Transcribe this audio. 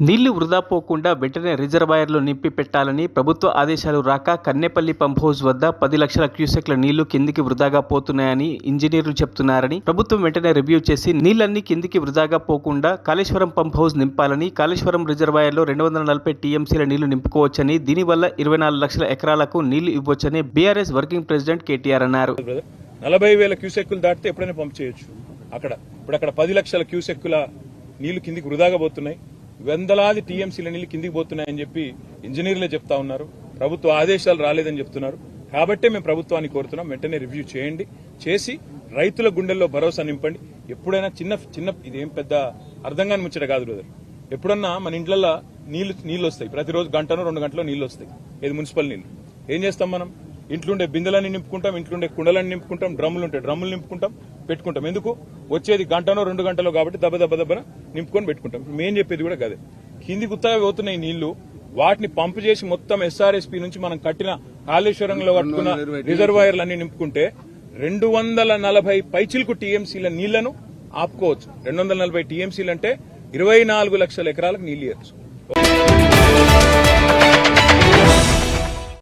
నీళ్లు వృధా పోకుండా వెంటనే రిజర్వాయర్లు నింపి పెట్టాలని ప్రభుత్వ ఆదేశాలు రాక కన్నెపల్లి పంప్ హౌస్ వద్ద 10 లక్షల క్యూసెక్ల నీళ్లు కిందికి వృధాగా పోతున్నాయని ఇంజనీర్లు చెప్తున్నారని, ప్రభుత్వం వెంటనే రివ్యూ చేసి నీళ్లన్నీ కిందికి వృధాగా పోకుండా కాళేశ్వరం పంప్ హౌస్ నింపాలని, కాళేశ్వరం రిజర్వాయర్లో 240 టీఎంసీల నీళ్లు నింపుకోవచ్చని, దీనివల్ల 24 లక్షల ఎకరాలకు నీళ్లు ఇవ్వొచ్చని బీఆర్ఎస్ వర్కింగ్ ప్రెసిడెంట్ కేటీఆర్ అన్నారు. 40,000 క్యూసెక్కులు దాటితే ఎప్పుడైనా పంప్ చేయొచ్చు. ఇప్పుడు 10 లక్షల క్యూసెక్కుల నీళ్లు కిందికి వృధాగా పోతున్నాయి. వందలాది టీఎంసీల నీళ్లు కిందికి పోతున్నాయని చెప్పి ఇంజనీర్లే చెప్తా ఉన్నారు. ప్రభుత్వ ఆదేశాలు రాలేదని చెప్తున్నారు. కాబట్టే మేము ప్రభుత్వాన్ని కోరుతున్నాం, వెంటనే రివ్యూ చేయండి, చేసి రైతుల గుండెల్లో భరోసా నింపండి. ఎప్పుడైనా చిన్న ఇదేం పెద్ద అర్థం కాని ముచ్చట కాదు బ్రదర్. ఎప్పుడన్నా మన ఇంట్లల్లో నీళ్లు వస్తాయి, ప్రతిరోజు గంటనో 2 గంటలో నీళ్లు వస్తాయి. ఇది మున్సిపల్ నీళ్లు. ఏం చేస్తాం మనం? ఇంట్లుండే బిందెలన్నీ నింపుకుంటాం, ఇంట్లుండే కుండలన్నీ నింపుకుంటాం, డ్రమ్ములు ఉంటాయి డ్రమ్ములు నింపుకుంటాం, పెట్టుకుంటాం. ఎందుకు? వచ్చేది గంటనో 2 గంటలో కాబట్టి దెబ్బన నింపుకొని పెట్టుకుంటాం. మేం చెప్పేది కూడా కదే. కింది గుత్తగా పోతున్నాయి నీళ్లు, వాటిని పంపు చేసి మొత్తం ఎస్ఆర్ఎస్పీ నుంచి మనం కట్టిన కాళేశ్వరంలో కట్టుకున్న రిజర్వాయర్లు అన్ని నింపుకుంటే 240 పైచిలకు టీఎంసీల నీళ్లను ఆపుకోవచ్చు. 240 టీఎంసీలు అంటే 24 లక్షల ఎకరాలకు నీళ్లు ఇవ్వచ్చు.